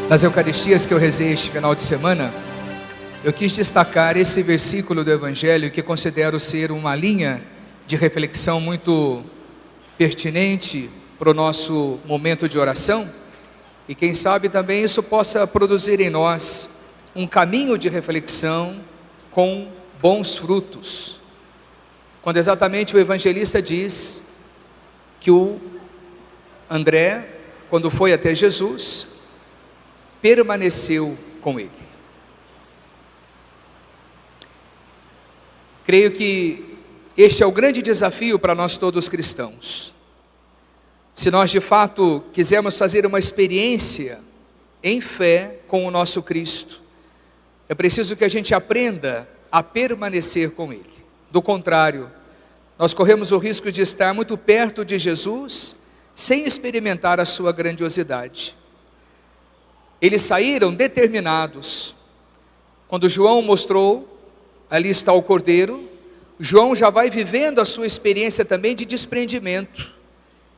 Nas Eucaristias que eu rezei este final de semana, eu quis destacar esse versículo do Evangelho que considero ser uma linha de reflexão muito pertinente para o nosso momento de oração, e quem sabe também isso possa produzir em nós um caminho de reflexão com bons frutos. Quando exatamente o evangelista diz que o André, quando foi até Jesus, permaneceu com ele. Creio que este é o grande desafio para nós todos cristãos. Se nós de fato quisermos fazer uma experiência em fé com o nosso Cristo, é preciso que a gente aprenda a permanecer com Ele. Do contrário, nós corremos o risco de estar muito perto de Jesus sem experimentar a sua grandiosidade. Eles saíram determinados. Quando João mostrou, ali está o Cordeiro, João já vai vivendo a sua experiência também de desprendimento.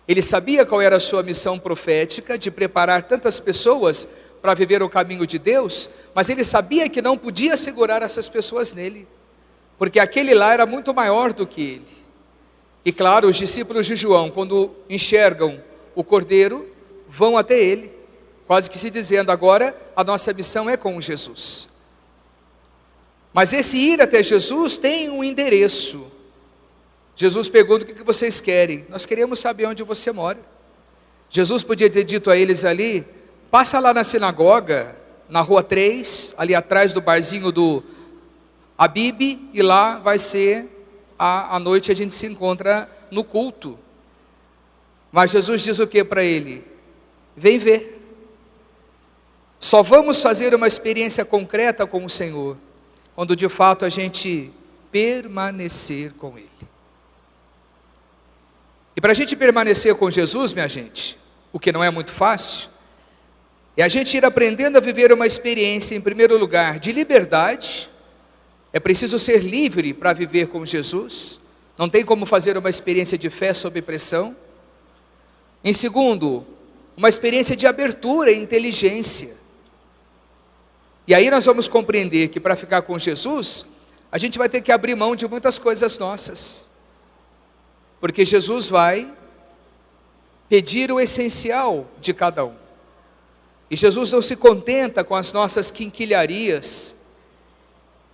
Ele sabia qual era a sua missão profética, de preparar tantas pessoas para viver o caminho de Deus, mas ele sabia que não podia segurar essas pessoas nele, porque aquele lá era muito maior do que ele. E claro, os discípulos de João, quando enxergam o Cordeiro, vão até ele, quase que se dizendo: agora a nossa missão é com Jesus. Mas esse ir até Jesus tem um endereço. Jesus pergunta: o que vocês querem? Nós queremos saber onde você mora. Jesus podia ter dito a eles ali: passa lá na sinagoga, na rua 3, ali atrás do barzinho do Habib, e lá vai ser à noite, a gente se encontra no culto. Mas Jesus diz o que para ele? Vem ver. Só vamos fazer uma experiência concreta com o Senhor quando de fato a gente permanecer com Ele. E para a gente permanecer com Jesus, minha gente, o que não é muito fácil, é a gente ir aprendendo a viver uma experiência, em primeiro lugar, de liberdade. É preciso ser livre para viver com Jesus. Não tem como fazer uma experiência de fé sob pressão. Em segundo, uma experiência de abertura e inteligência. E aí nós vamos compreender que para ficar com Jesus, a gente vai ter que abrir mão de muitas coisas nossas. Porque Jesus vai pedir o essencial de cada um. E Jesus não se contenta com as nossas quinquilharias,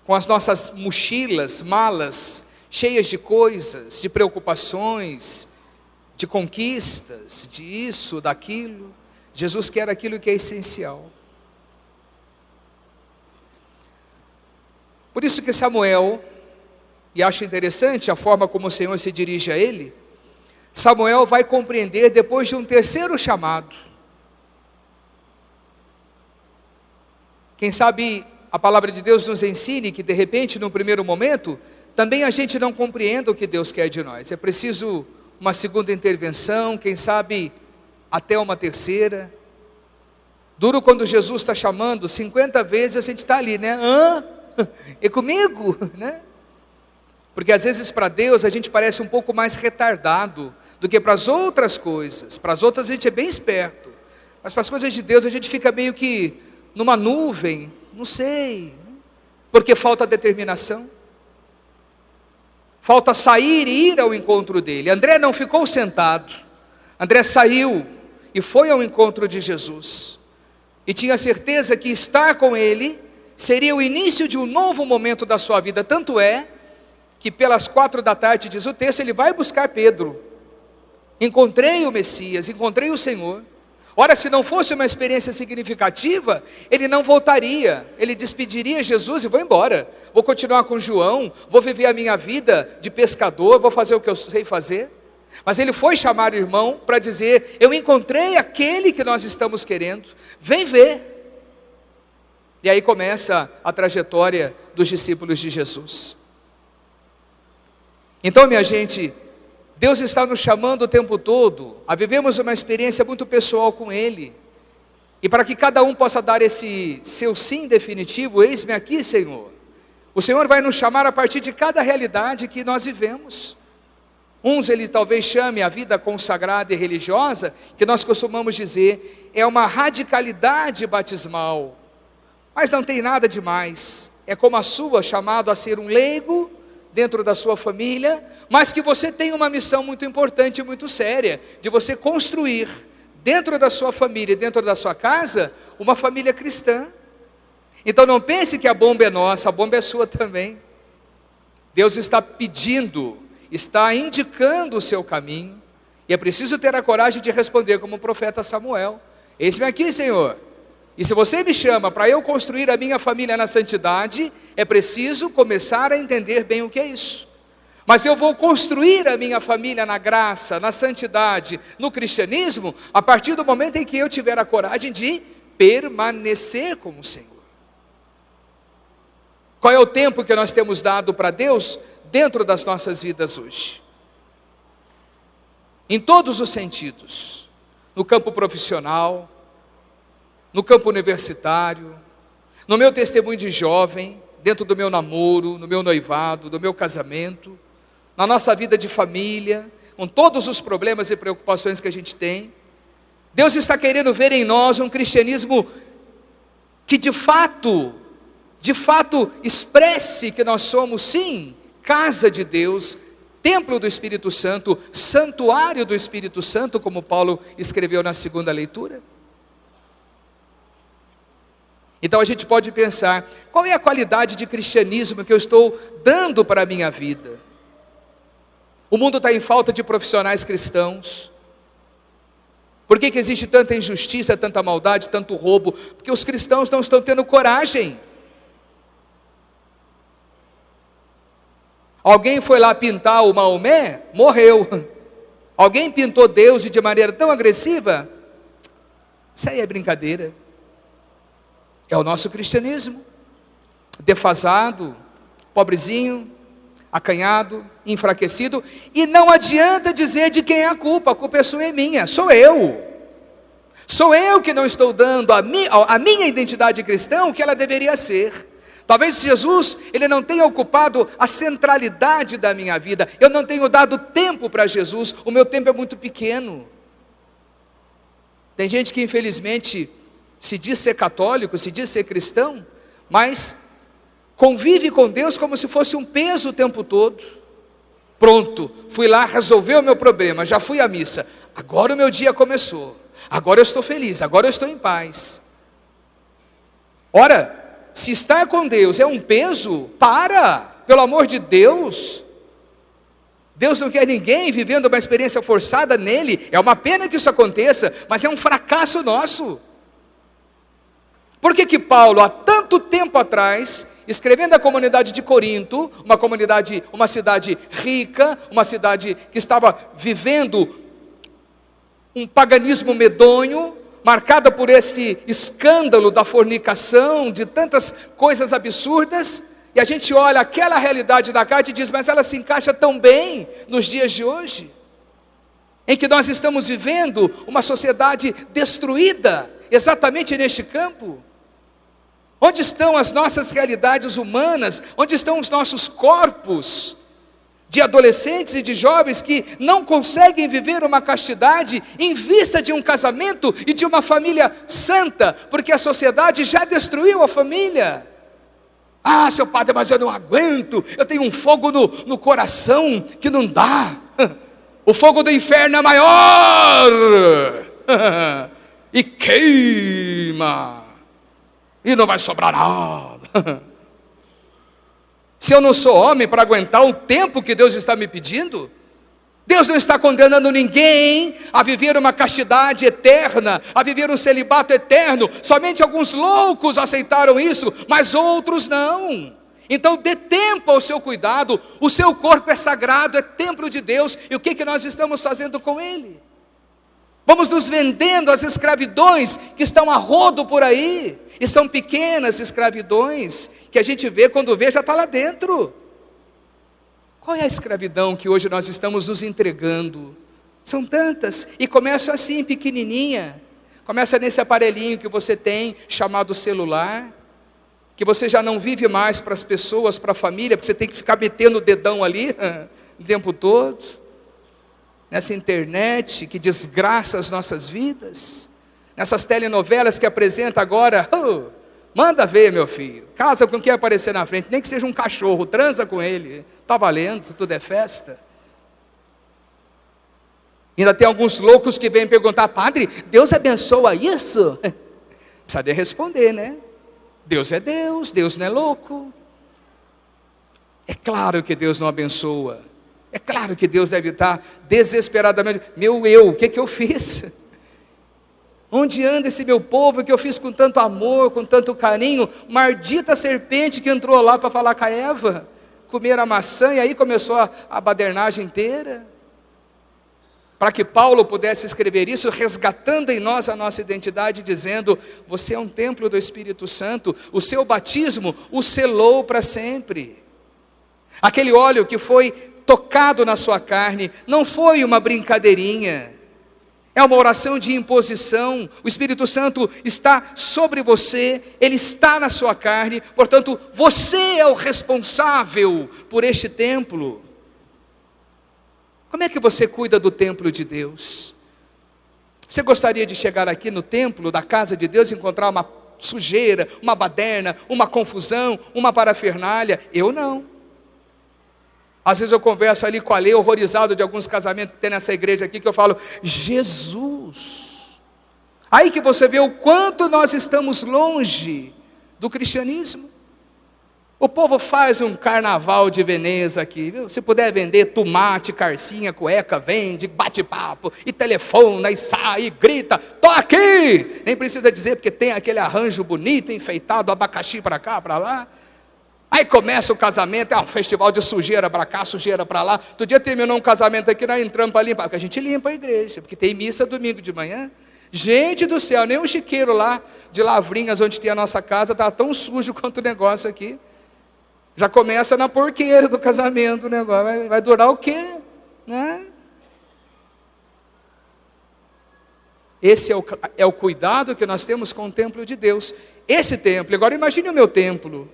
com as nossas mochilas, malas, cheias de coisas, de preocupações, de conquistas, de isso, daquilo. Jesus quer aquilo que é essencial. Por isso que Samuel, e acho interessante a forma como o Senhor se dirige a ele, Samuel vai compreender depois de um terceiro chamado. Quem sabe a palavra de Deus nos ensine que de repente, num primeiro momento, também a gente não compreenda o que Deus quer de nós. É preciso uma segunda intervenção, quem sabe até uma terceira. Duro quando Jesus está chamando 50 vezes, a gente está ali, né? É comigo, né? Porque às vezes para Deus a gente parece um pouco mais retardado do que para as outras coisas. Para as outras a gente é bem esperto, mas para as coisas de Deus a gente fica meio que numa nuvem, não sei, porque falta determinação, falta sair e ir ao encontro dele. André não ficou sentado, André saiu e foi ao encontro de Jesus, e tinha certeza que estar com ele seria o início de um novo momento da sua vida. Tanto é que pelas 4 da tarde, diz o texto, ele vai buscar Pedro. Encontrei o Messias, encontrei o Senhor. Ora, se não fosse uma experiência significativa, ele não voltaria, ele despediria Jesus e vou embora. Vou continuar com João, vou viver a minha vida de pescador, vou fazer o que eu sei fazer. Mas ele foi chamar o irmão para dizer: eu encontrei aquele que nós estamos querendo, vem ver. E aí começa a trajetória dos discípulos de Jesus. Então, minha gente, Deus está nos chamando o tempo todo a vivermos uma experiência muito pessoal com Ele. E para que cada um possa dar esse seu sim definitivo: eis-me aqui, Senhor. O Senhor vai nos chamar a partir de cada realidade que nós vivemos. Uns ele talvez chame a vida consagrada e religiosa, que nós costumamos dizer, é uma radicalidade batismal. Mas não tem nada de mais. É como a sua, chamado a ser um leigo dentro da sua família, mas que você tem uma missão muito importante e muito séria, de você construir dentro da sua família, dentro da sua casa, uma família cristã. Então não pense que a bomba é nossa, a bomba é sua também. Deus está pedindo, está indicando o seu caminho, e é preciso ter a coragem de responder como o profeta Samuel: eis-me aqui, Senhor. E se você me chama para eu construir a minha família na santidade, é preciso começar a entender bem o que é isso. Mas eu vou construir a minha família na graça, na santidade, no cristianismo, a partir do momento em que eu tiver a coragem de permanecer com o Senhor. Qual é o tempo que nós temos dado para Deus dentro das nossas vidas hoje? Em todos os sentidos. No campo profissional, no campo universitário, no meu testemunho de jovem, dentro do meu namoro, no meu noivado, no meu casamento, na nossa vida de família, com todos os problemas e preocupações que a gente tem. Deus está querendo ver em nós um cristianismo que de fato expresse que nós somos, sim, casa de Deus, templo do Espírito Santo, santuário do Espírito Santo, como Paulo escreveu na segunda leitura. Então a gente pode pensar, qual é a qualidade de cristianismo que eu estou dando para a minha vida? O mundo está em falta de profissionais cristãos. Por que existe tanta injustiça, tanta maldade, tanto roubo? Porque os cristãos não estão tendo coragem. Alguém foi lá pintar o Maomé, morreu. Alguém pintou Deus de maneira tão agressiva? Isso aí é brincadeira. É o nosso cristianismo, defasado, pobrezinho, acanhado, enfraquecido, e não adianta dizer de quem é a culpa é sua e minha, sou eu que não estou dando a minha identidade cristã o que ela deveria ser. Talvez Jesus, ele não tenha ocupado a centralidade da minha vida, eu não tenho dado tempo para Jesus, o meu tempo é muito pequeno. Tem gente que infelizmente se diz ser católico, se diz ser cristão, mas convive com Deus como se fosse um peso o tempo todo. Pronto, fui lá, resolveu o meu problema, já fui à missa, agora o meu dia começou, agora eu estou feliz, agora eu estou em paz. Ora, se estar com Deus é um peso, pelo amor de Deus. Deus não quer ninguém vivendo uma experiência forçada nele, é uma pena que isso aconteça, mas é um fracasso nosso. Por que Paulo, há tanto tempo atrás, escrevendo à comunidade de Corinto, uma cidade rica, uma cidade que estava vivendo um paganismo medonho, marcada por esse escândalo da fornicação, de tantas coisas absurdas, e a gente olha aquela realidade da carne e diz, mas ela se encaixa tão bem nos dias de hoje, em que nós estamos vivendo uma sociedade destruída, exatamente neste campo. Onde estão as nossas realidades humanas? Onde estão os nossos corpos de adolescentes e de jovens que não conseguem viver uma castidade em vista de um casamento e de uma família santa, porque a sociedade já destruiu a família? Ah, seu padre, mas eu não aguento, eu tenho um fogo no coração que não dá. O fogo do inferno é maior e queima. E não vai sobrar nada. Se eu não sou homem para aguentar o tempo que Deus está me pedindo, Deus não está condenando ninguém a viver uma castidade eterna, a viver um celibato eterno. Somente alguns loucos aceitaram isso, mas outros não. Então dê tempo ao seu cuidado, o seu corpo é sagrado, é templo de Deus, e o que nós estamos fazendo com ele? Vamos nos vendendo às escravidões que estão a rodo por aí, e são pequenas escravidões, que a gente vê, quando vê já está lá dentro. Qual é a escravidão que hoje nós estamos nos entregando? São tantas, e começa assim, pequenininha, começa nesse aparelhinho que você tem, chamado celular, que você já não vive mais para as pessoas, para a família, porque você tem que ficar metendo o dedão ali o tempo todo. nessa internet que desgraça as nossas vidas, nessas telenovelas que apresenta agora, manda ver, meu filho, casa com quem aparecer na frente, nem que seja um cachorro, transa com ele, está valendo, tudo é festa. Ainda tem alguns loucos que vêm perguntar: padre, Deus abençoa isso? Precisa de responder, né? Deus é Deus, Deus não é louco. É claro que Deus não abençoa. É claro que Deus deve estar desesperadamente: meu eu, o que eu fiz? Onde anda esse meu povo que eu fiz com tanto amor, com tanto carinho? Maldita serpente que entrou lá para falar com a Eva, comer a maçã, e aí começou a badernagem inteira. Para que Paulo pudesse escrever isso, resgatando em nós a nossa identidade, dizendo: você é um templo do Espírito Santo, o seu batismo o selou para sempre. Aquele óleo que foi tocado na sua carne, não foi uma brincadeirinha, é uma oração de imposição. O Espírito Santo está sobre você, ele está na sua carne, portanto, você é o responsável por este templo. Como é que você cuida do templo de Deus? Você gostaria de chegar aqui no templo da casa de Deus e encontrar uma sujeira, uma baderna, uma confusão, uma parafernália? Eu não. Às vezes eu converso ali com a Lê, horrorizado de alguns casamentos que tem nessa igreja aqui, que eu falo: Jesus! Aí que você vê o quanto nós estamos longe do cristianismo. O povo faz um carnaval de Veneza aqui, viu? Se puder vender tomate, carcinha, cueca, vende, bate papo, e telefona, e sai, e grita: tô aqui! Nem precisa dizer, porque tem aquele arranjo bonito, enfeitado, abacaxi para cá, para lá. Aí começa o casamento, é um festival de sujeira para cá, sujeira para lá. Outro dia terminou um casamento aqui, nós entramos para limpar, porque a gente limpa a igreja, porque tem missa domingo de manhã. Gente do céu, nem o chiqueiro lá de Lavrinhas, onde tem a nossa casa, está tão sujo quanto o negócio aqui. Já começa na porqueira do casamento o negócio. Vai durar o quê? Né? Esse é o cuidado que nós temos com o templo de Deus. Esse templo, agora imagine o meu templo.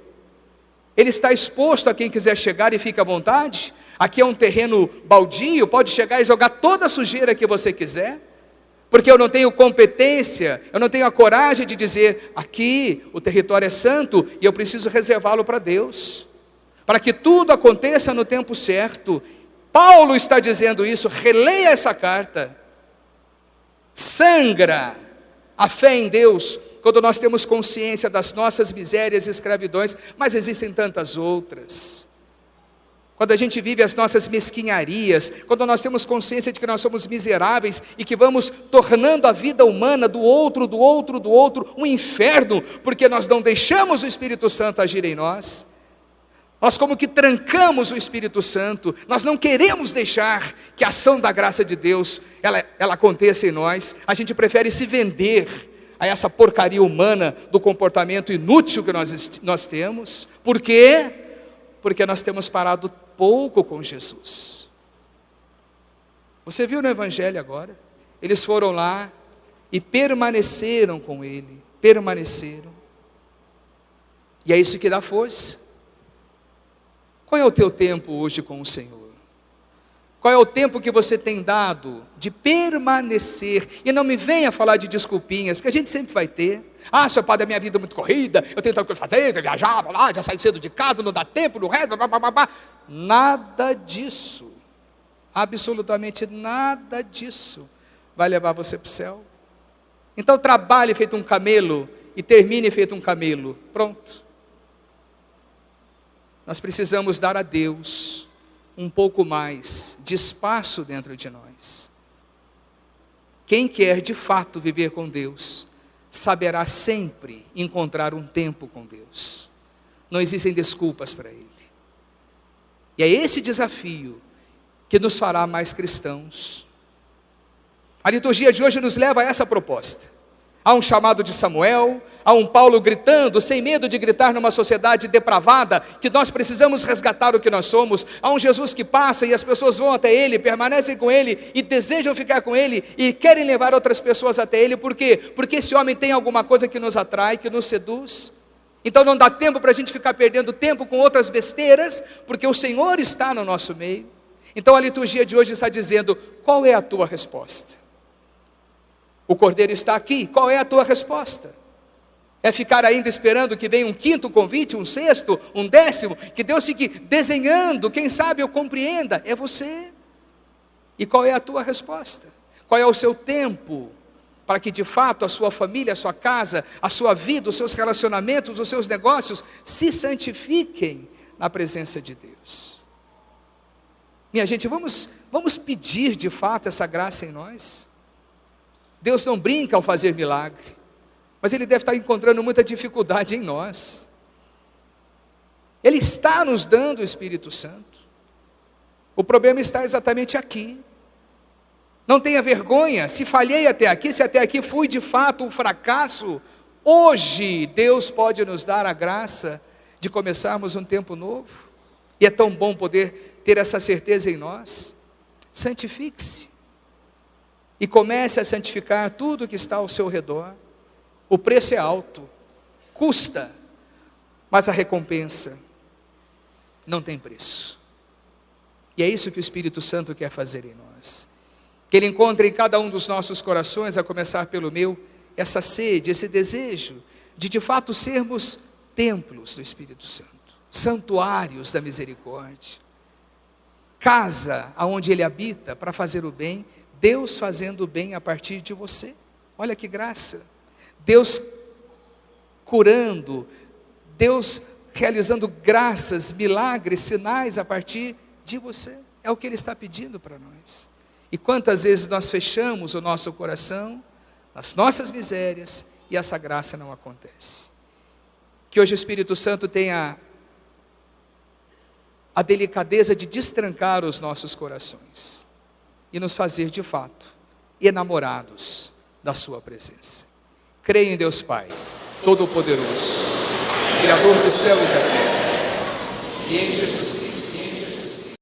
Ele está exposto a quem quiser chegar e fica à vontade. Aqui é um terreno baldio, pode chegar e jogar toda a sujeira que você quiser. Porque eu não tenho competência, eu não tenho a coragem de dizer: aqui o território é santo e eu preciso reservá-lo para Deus, para que tudo aconteça no tempo certo. Paulo está dizendo isso, releia essa carta. Sangra a fé em Deus quando nós temos consciência das nossas misérias e escravidões, mas existem tantas outras. Quando a gente vive as nossas mesquinharias, quando nós temos consciência de que nós somos miseráveis e que vamos tornando a vida humana do outro um inferno, porque nós não deixamos o Espírito Santo agir em nós. Nós como que trancamos o Espírito Santo, nós não queremos deixar que a ação da graça de Deus, ela aconteça em nós. A gente prefere se vender a essa porcaria humana do comportamento inútil que nós temos. Por quê? Porque nós temos parado pouco com Jesus. Você viu no Evangelho agora? Eles foram lá e permaneceram com Ele. Permaneceram. E é isso que dá força. Qual é o teu tempo hoje com o Senhor? Qual é o tempo que você tem dado de permanecer? E não me venha falar de desculpinhas, porque a gente sempre vai ter. Ah, seu padre, a minha vida é muito corrida, eu tenho tanta coisa para fazer, eu viajava lá, já saí cedo de casa, não dá tempo, não resto, blá. Nada disso, absolutamente nada disso vai levar você para o céu. Então trabalhe feito um camelo e termine feito um camelo. Pronto. Nós precisamos dar a Deus um pouco mais de espaço dentro de nós. Quem quer de fato viver com Deus, saberá sempre encontrar um tempo com Deus. Não existem desculpas para Ele. E é esse desafio que nos fará mais cristãos. A liturgia de hoje nos leva a essa proposta. Há um chamado de Samuel, há um Paulo gritando, sem medo de gritar numa sociedade depravada, que nós precisamos resgatar o que nós somos. Há um Jesus que passa e as pessoas vão até Ele, permanecem com Ele e desejam ficar com Ele e querem levar outras pessoas até Ele. Por quê? Porque esse homem tem alguma coisa que nos atrai, que nos seduz. Então não dá tempo para a gente ficar perdendo tempo com outras besteiras, porque o Senhor está no nosso meio. Então a liturgia de hoje está dizendo: qual é a tua resposta? O Cordeiro está aqui, qual é a tua resposta? É ficar ainda esperando que venha um quinto convite, um sexto, um décimo, que Deus fique desenhando, quem sabe eu compreenda? É você. E qual é a tua resposta? Qual é o seu tempo para que de fato a sua família, a sua casa, a sua vida, os seus relacionamentos, os seus negócios se santifiquem na presença de Deus? Minha gente, vamos pedir de fato essa graça em nós. Deus não brinca ao fazer milagre, mas Ele deve estar encontrando muita dificuldade em nós. Ele está nos dando o Espírito Santo. O problema está exatamente aqui. Não tenha vergonha, se falhei até aqui, se até aqui fui de fato um fracasso, hoje Deus pode nos dar a graça de começarmos um tempo novo. E é tão bom poder ter essa certeza em nós. Santifique-se. E comece a santificar tudo que está ao seu redor. O preço é alto, custa, mas a recompensa não tem preço. E é isso que o Espírito Santo quer fazer em nós. Que Ele encontre em cada um dos nossos corações, a começar pelo meu, essa sede, esse desejo de fato sermos templos do Espírito Santo, santuários da misericórdia, casa aonde Ele habita para fazer o bem, Deus fazendo o bem a partir de você. Olha que graça. Deus curando, Deus realizando graças, milagres, sinais a partir de você. É o que Ele está pedindo para nós. E quantas vezes nós fechamos o nosso coração nas nossas misérias e essa graça não acontece. Que hoje o Espírito Santo tenha a delicadeza de destrancar os nossos corações e nos fazer de fato enamorados da sua presença. Creio em Deus Pai, Todo-Poderoso, Criador do céu e da terra, e em Jesus Cristo,